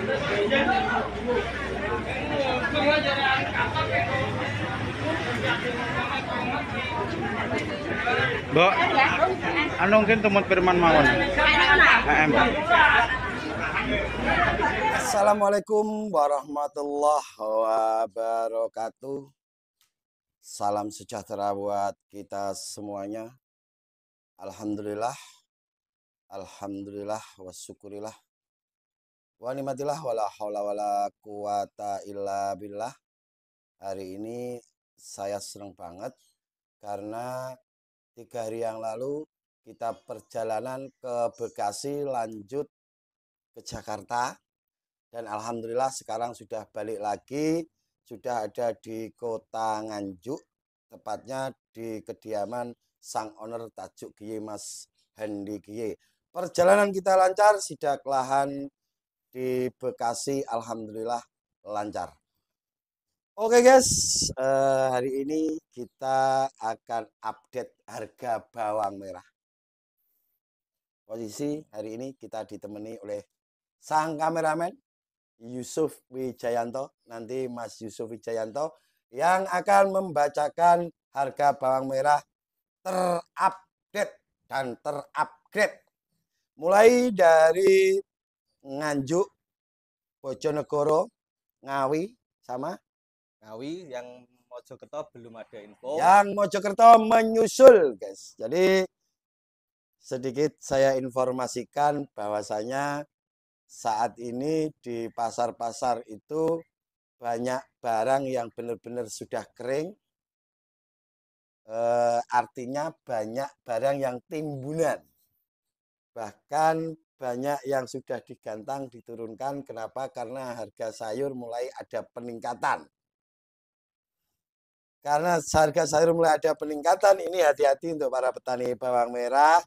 Mbok, anu mungkin tumut firman mawon. Mbak. Assalamualaikum warahmatullahi wabarakatuh. Salam sejahtera buat kita semuanya. Alhamdulillah, alhamdulillah, wasyukurillah, wa ni'matillah, wala haula wala quwata illa billah. Hari ini saya senang banget karena 3 hari yang lalu kita perjalanan ke Bekasi lanjut ke Jakarta. Dan alhamdulillah sekarang sudah balik lagi, sudah ada di kota Nganjuk, tepatnya di kediaman sang owner Tajuk Giye Mas Hendy Giye. Perjalanan kita lancar, sidak lahan di Bekasi alhamdulillah lancar. Oke guys, hari ini kita akan update harga bawang merah. Posisi hari ini kita ditemani oleh sang kameramen Yusuf Wijayanto, nanti Mas Yusuf Wijayanto yang akan membacakan harga bawang merah terupdate dan terupgrade. Mulai dari Nganjuk, Bojonegoro, Ngawi, sama Ngawi, yang Mojokerto belum ada info. Yang Mojokerto menyusul, guys. Jadi sedikit saya informasikan bahwasanya saat ini di pasar-pasar itu banyak barang yang benar-benar sudah kering. Artinya banyak barang yang timbunan. Bahkan banyak yang sudah digantang, diturunkan. Kenapa? Karena harga sayur mulai ada peningkatan. Karena harga sayur mulai ada peningkatan, ini hati-hati untuk para petani bawang merah.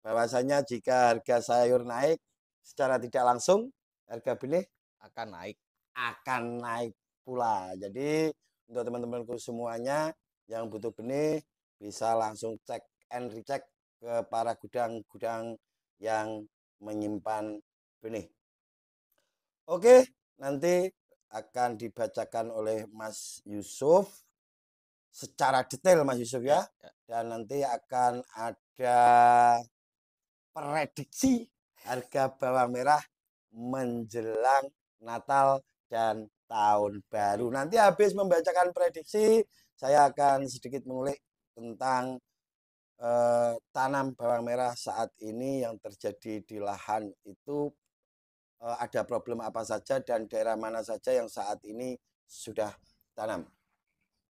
Bahwasanya jika harga sayur naik, secara tidak langsung harga benih akan naik pula. Jadi untuk teman-temanku semuanya yang butuh benih bisa langsung cek and recheck ke para gudang-gudang yang menyimpan benih. Oke, nanti akan dibacakan oleh Mas Yusuf secara detail, Mas Yusuf ya. Dan nanti akan ada prediksi harga bawang merah menjelang Natal dan Tahun Baru. Nanti habis membacakan prediksi, saya akan sedikit mengulik tentang tanam bawang merah saat ini yang terjadi di lahan itu ada problem apa saja dan daerah mana saja yang saat ini sudah tanam.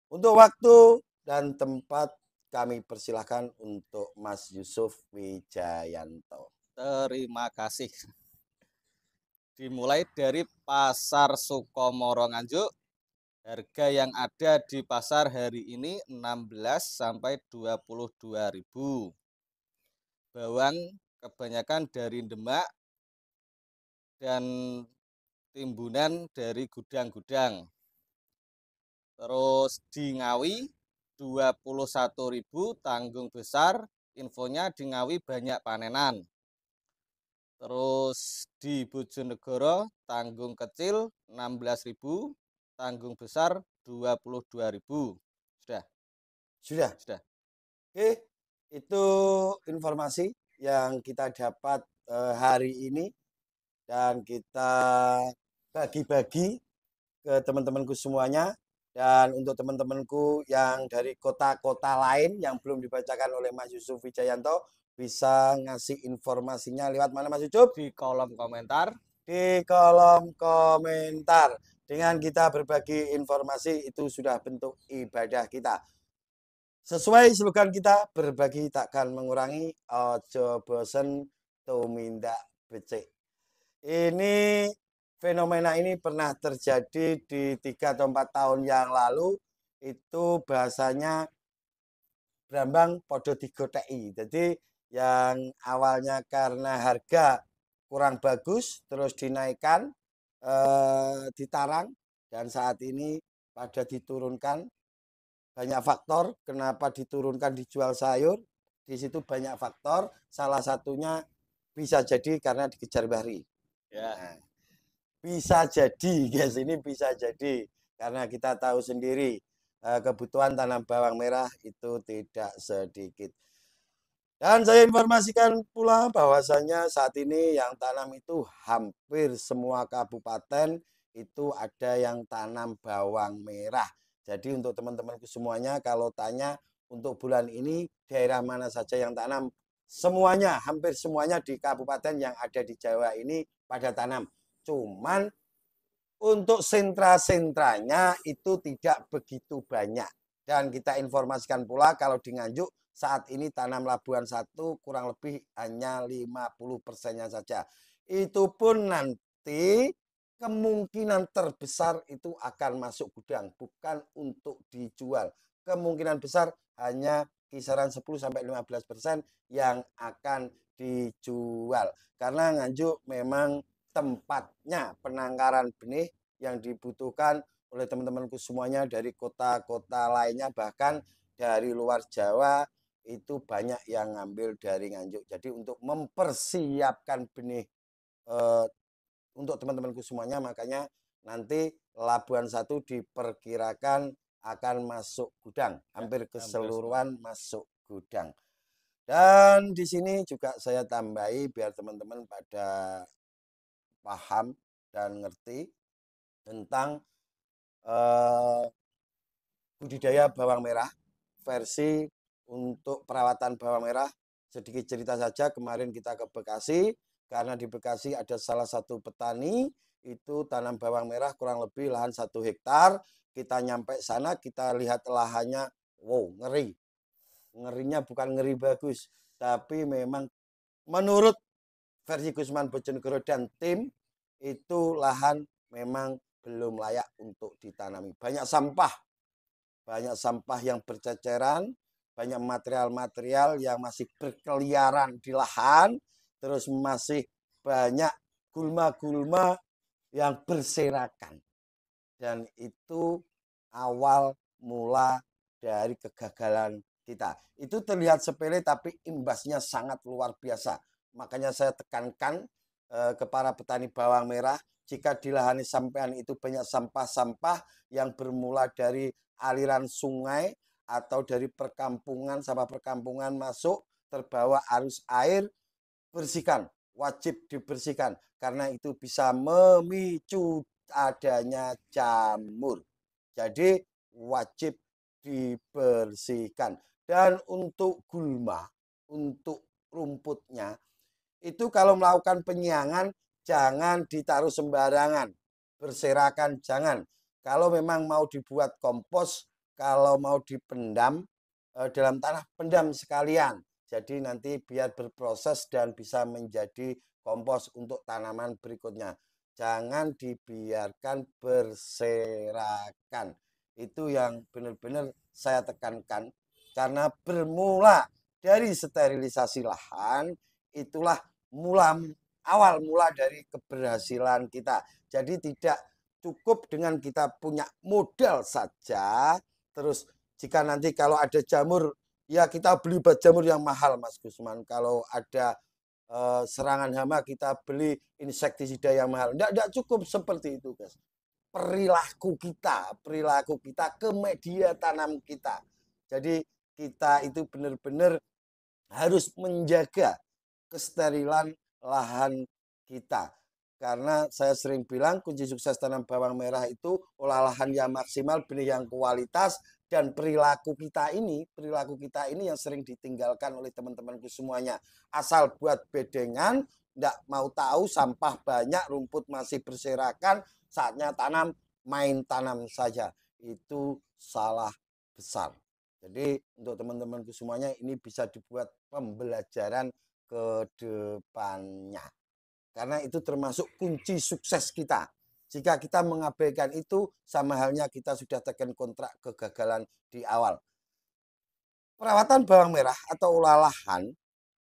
Untuk waktu dan tempat kami persilahkan untuk Mas Yusuf Wijayanto. Terima kasih. Dimulai dari Pasar Sukomoro Nganjuk, harga yang ada di pasar hari ini 16 sampai 22.000. Bawang kebanyakan dari Demak dan timbunan dari gudang-gudang. Terus di Ngawi 21.000 tanggung besar, infonya di Ngawi banyak panenan. Terus di Bojonegoro tanggung kecil 16.000, tanggung besar 22.000. Sudah. Oke, itu informasi yang kita dapat hari ini dan kita bagi-bagi ke teman-temanku semuanya. Dan untuk teman-temanku yang dari kota-kota lain yang belum dibacakan oleh Mas Yusuf Wijayanto, bisa ngasih informasinya lewat mana, Mas Yusuf? Di kolom komentar. Di kolom komentar. Dengan kita berbagi informasi itu sudah bentuk ibadah kita. Sesuai slogan kita, berbagi takkan mengurangi, ojo bosen tumindak becik. Ini fenomena ini pernah terjadi di 3 atau 4 tahun yang lalu. Itu bahasanya brambang podo digoteki. Jadi yang awalnya karena harga kurang bagus terus dinaikkan, ditarang, dan saat ini pada diturunkan. Banyak faktor kenapa diturunkan dijual sayur. Di situ banyak faktor, salah satunya bisa jadi karena dikejar bahri. Ya. Nah, bisa jadi guys, ini bisa jadi karena kita tahu sendiri kebutuhan tanam bawang merah itu tidak sedikit. Dan saya informasikan pula bahwasanya saat ini yang tanam itu hampir semua kabupaten itu ada yang tanam bawang merah. Jadi untuk teman-temanku semuanya kalau tanya untuk bulan ini daerah mana saja yang tanam, semuanya, hampir semuanya di kabupaten yang ada di Jawa ini pada tanam. Cuman untuk sentra-sentranya itu tidak begitu banyak. Dan kita informasikan pula kalau di Nganjuk saat ini tanam Labuan 1 kurang lebih hanya 50%-nya saja. Itu pun nanti kemungkinan terbesar itu akan masuk gudang, bukan untuk dijual. Kemungkinan besar hanya kisaran 10-15% yang akan dijual. Karena Nganjuk memang tempatnya penangkaran benih yang dibutuhkan oleh teman-temanku semuanya dari kota-kota lainnya, bahkan dari luar Jawa itu banyak yang ngambil dari Nganjuk. Jadi untuk mempersiapkan benih untuk teman-temanku semuanya, makanya nanti Labuan 1 diperkirakan akan masuk gudang, hampir keseluruhan masuk gudang. Dan di sini juga saya tambahi biar teman-teman pada paham dan ngerti tentang budidaya bawang merah versi untuk perawatan bawang merah. Sedikit cerita saja, kemarin kita ke Bekasi karena di Bekasi ada salah satu petani itu tanam bawang merah kurang lebih lahan 1 hektar. Kita nyampe sana, kita lihat lahannya, wow, ngeri. Ngerinya bukan ngeri bagus, tapi memang menurut versi Gusman Bojonegoro dan tim itu lahan memang belum layak untuk ditanami. Banyak sampah yang berceceran, banyak material-material yang masih berkeliaran di lahan, terus masih banyak gulma-gulma yang berserakan. Dan itu awal mula dari kegagalan kita. Itu terlihat sepele tapi imbasnya sangat luar biasa. Makanya saya tekankan ke para petani bawang merah, jika di lahan sampean itu banyak sampah-sampah yang bermula dari aliran sungai atau dari perkampungan, sampah perkampungan masuk terbawa arus air, bersihkan, wajib dibersihkan karena itu bisa memicu adanya jamur. Jadi wajib dibersihkan. Dan untuk gulma, untuk rumputnya, itu kalau melakukan penyiangan jangan ditaruh sembarangan. Berserakan jangan. Kalau memang mau dibuat kompos, kalau mau dipendam dalam tanah, pendam sekalian. Jadi nanti biar berproses dan bisa menjadi kompos untuk tanaman berikutnya. Jangan dibiarkan berserakan. Itu yang benar-benar saya tekankan. Karena bermula dari sterilisasi lahan, itulah awal mula dari keberhasilan kita. Jadi tidak cukup dengan kita punya modal saja, terus jika nanti kalau ada jamur, ya kita beli obat jamur yang mahal, Mas Gusman. Kalau ada serangan hama, kita beli insektisida yang mahal. Tidak cukup seperti itu, guys. Perilaku kita ke media tanam kita. Jadi kita itu benar-benar harus menjaga kesterilan lahan kita. Karena saya sering bilang kunci sukses tanam bawang merah itu olah lahan yang maksimal, benih yang kualitas, dan perilaku kita ini yang sering ditinggalkan oleh teman-temanku semuanya. Asal buat bedengan, tidak mau tahu, sampah banyak, rumput masih berserakan, saatnya tanam, main tanam saja. Itu salah besar. Jadi untuk teman-temanku semuanya ini bisa dibuat pembelajaran ke depannya. Karena itu termasuk kunci sukses kita. Jika kita mengabaikan itu, sama halnya kita sudah tekan kontrak kegagalan di awal. Perawatan bawang merah atau olah lahan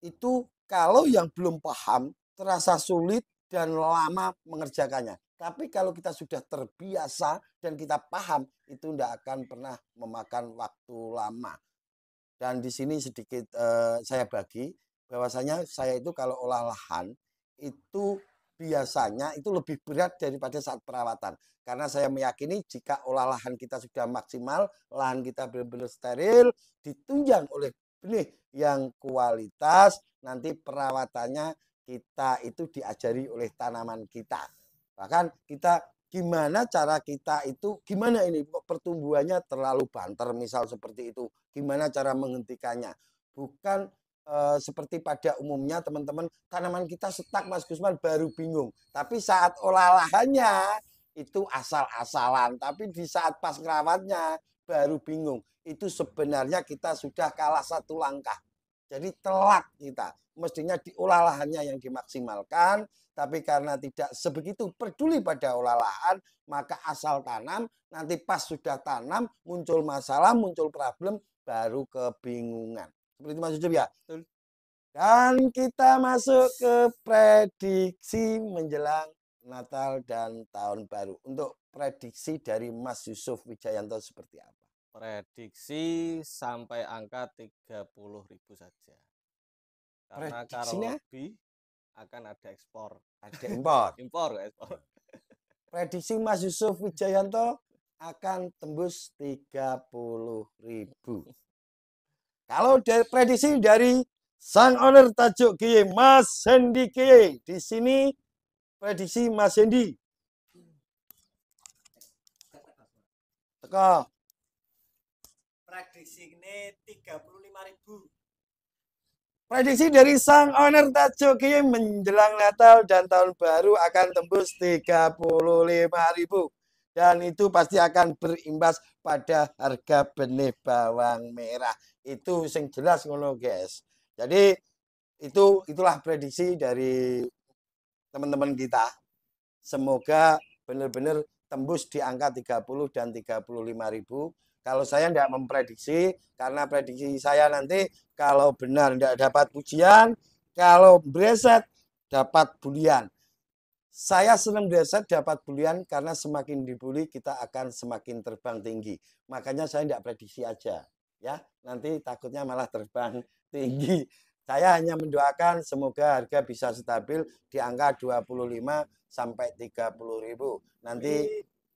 itu kalau yang belum paham terasa sulit dan lama mengerjakannya. Tapi kalau kita sudah terbiasa dan kita paham, itu tidak akan pernah memakan waktu lama. Dan di sini sedikit saya bagi bahwasanya saya itu kalau olah lahan itu biasanya itu lebih berat daripada saat perawatan. Karena saya meyakini jika olah lahan kita sudah maksimal, lahan kita benar-benar steril, ditunjang oleh benih yang kualitas, nanti perawatannya kita itu diajari oleh tanaman kita. Bahkan kita gimana cara kita itu, gimana ini pertumbuhannya terlalu banter misal seperti itu, gimana cara menghentikannya. Bukan seperti pada umumnya teman-teman, tanaman kita stuck Mas Gusman baru bingung. Tapi saat olah lahannya itu asal-asalan. Tapi di saat pas ngerawatnya baru bingung. Itu sebenarnya kita sudah kalah satu langkah. Jadi telat kita. Mestinya diolah lahannya yang dimaksimalkan. Tapi karena tidak sebegitu peduli pada olah lahan, maka asal tanam. Nanti pas sudah tanam, muncul masalah, muncul problem, baru kebingungan. Seperti itu Mas Ucup ya. Dan kita masuk ke prediksi menjelang Natal dan Tahun Baru. Untuk prediksi dari Mas Yusuf Wijayanto seperti apa? Prediksi sampai angka 30.000 saja. Karena kalau Prediksinya? lebih akan ada ekspor. Ada impor. Ekspor. Prediksi Mas Yusuf Wijayanto akan tembus 30.000. Kalau prediksi dari sang owner Tajuk GY, Mas Hendy GY. Di sini prediksi Mas Hendy. Teko. Prediksi ini 35.000. Prediksi dari sang owner Tajuk GY menjelang Natal dan Tahun Baru akan tembus 35.000. Dan itu pasti akan berimbas pada harga benih bawang merah. Itu yang jelas ngono guys. Jadi itulah prediksi dari teman-teman kita. Semoga benar-benar tembus di angka 30 dan 35.000. Kalau saya tidak memprediksi, karena prediksi saya nanti kalau benar tidak dapat pujian, kalau bereset dapat bulian. Saya senang bereset dapat bulian karena semakin dibully kita akan semakin terbang tinggi. Makanya saya tidak prediksi aja. Ya, nanti takutnya malah terbang tinggi. Saya hanya mendoakan semoga harga bisa stabil di angka 25 sampai 30.000. Nanti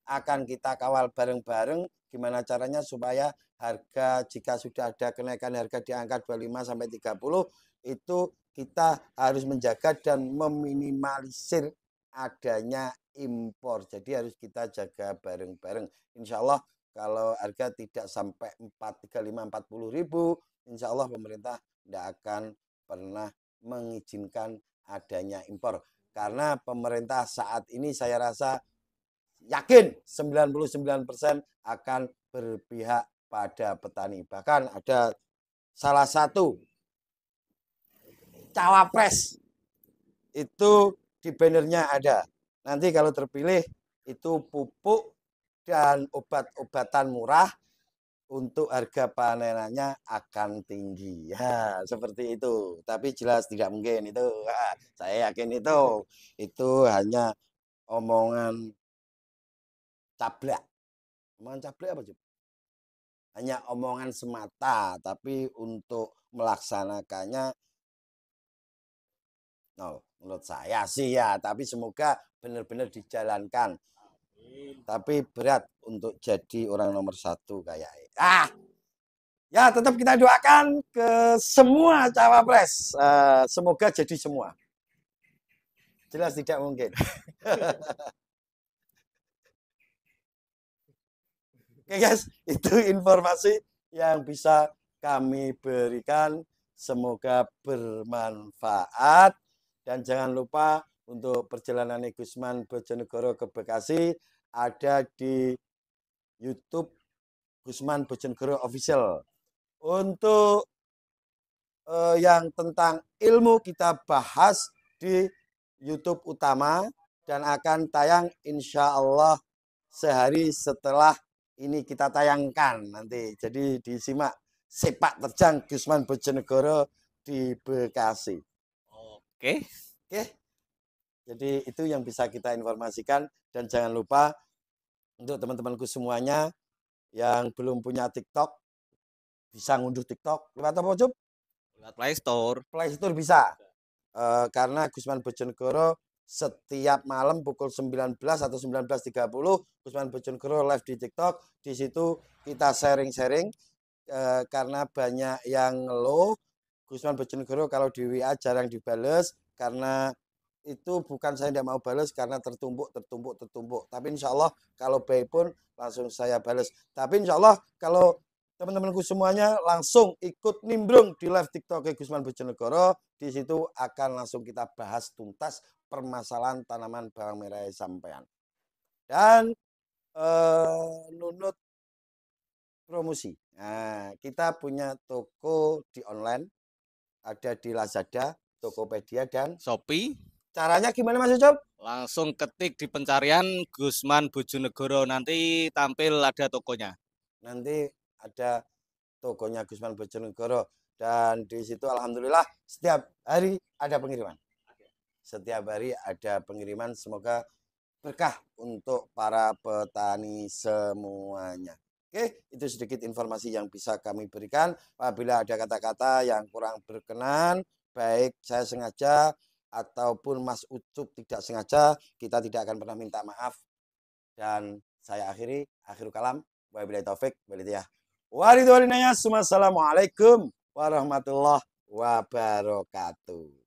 akan kita kawal bareng-bareng gimana caranya supaya harga jika sudah ada kenaikan harga di angka 25 sampai 30 itu kita harus menjaga dan meminimalisir adanya impor. Jadi harus kita jaga bareng-bareng. Insya Allah kalau harga tidak sampai 35-40.000, insya Allah pemerintah tidak akan pernah mengizinkan adanya impor. Karena pemerintah saat ini saya rasa yakin 99% akan berpihak pada petani. Bahkan ada salah satu cawapres itu di bannernya ada. Nanti kalau terpilih itu pupuk dan obat-obatan murah untuk harga panenannya akan tinggi. Ya, seperti itu. Tapi jelas tidak mungkin itu. Saya yakin itu hanya omongan cablak. Omongan cablak apa, Cuk? Hanya omongan semata, tapi untuk melaksanakannya menurut saya sih ya, tapi semoga benar-benar dijalankan. Tapi berat untuk jadi orang nomor 1 kayak ya tetap kita doakan ke semua cawapres. Semoga jadi semua. Jelas tidak mungkin. Oke guys, itu informasi yang bisa kami berikan. Semoga bermanfaat. Dan jangan lupa untuk perjalanan Gusman Bojonegoro ke Bekasi ada di YouTube Gusman Bojonegoro Official. Untuk yang tentang ilmu kita bahas di YouTube utama dan akan tayang insya Allah sehari setelah ini kita tayangkan nanti. Jadi disimak sepak terjang Gusman Bojonegoro di Bekasi. Oke. Jadi itu yang bisa kita informasikan dan jangan lupa untuk teman-temanku semuanya yang belum punya TikTok bisa ngunduh TikTok lewat apa, Cuk? Lewat Play Store. Play Store bisa. Karena Gusman Bojonegoro setiap malam pukul 19 atau 19.30 Gusman Bojonegoro live di TikTok. Di situ kita sharing-sharing karena banyak yang ngeluh Gusman Bojonegoro kalau di WA jarang dibales karena itu bukan saya tidak mau balas karena tertumpuk. Tapi insya Allah kalau baik pun langsung saya balas. Tapi insya Allah kalau teman-temanku semuanya langsung ikut nimbrung di live TikTok Gusman Bojonegoro. Di situ akan langsung kita bahas tuntas permasalahan tanaman bawang merah sampean. Dan nunut promosi. Nah, kita punya toko di online, ada di Lazada, Tokopedia, dan Shopee. Caranya gimana Mas Ucup? Langsung ketik di pencarian Gusman Bojonegoro, nanti tampil ada tokonya. Nanti ada tokonya Gusman Bojonegoro. Dan di situ alhamdulillah setiap hari ada pengiriman. Setiap hari ada pengiriman, semoga berkah untuk para petani semuanya. Oke, itu sedikit informasi yang bisa kami berikan. Apabila ada kata-kata yang kurang berkenan, baik saya sengaja ataupun Mas Ucup tidak sengaja, kita tidak akan pernah minta maaf. Dan saya akhirul kalam. Wabillahi taufik walhidayah. Wassalamualaikum warahmatullahi wabarakatuh.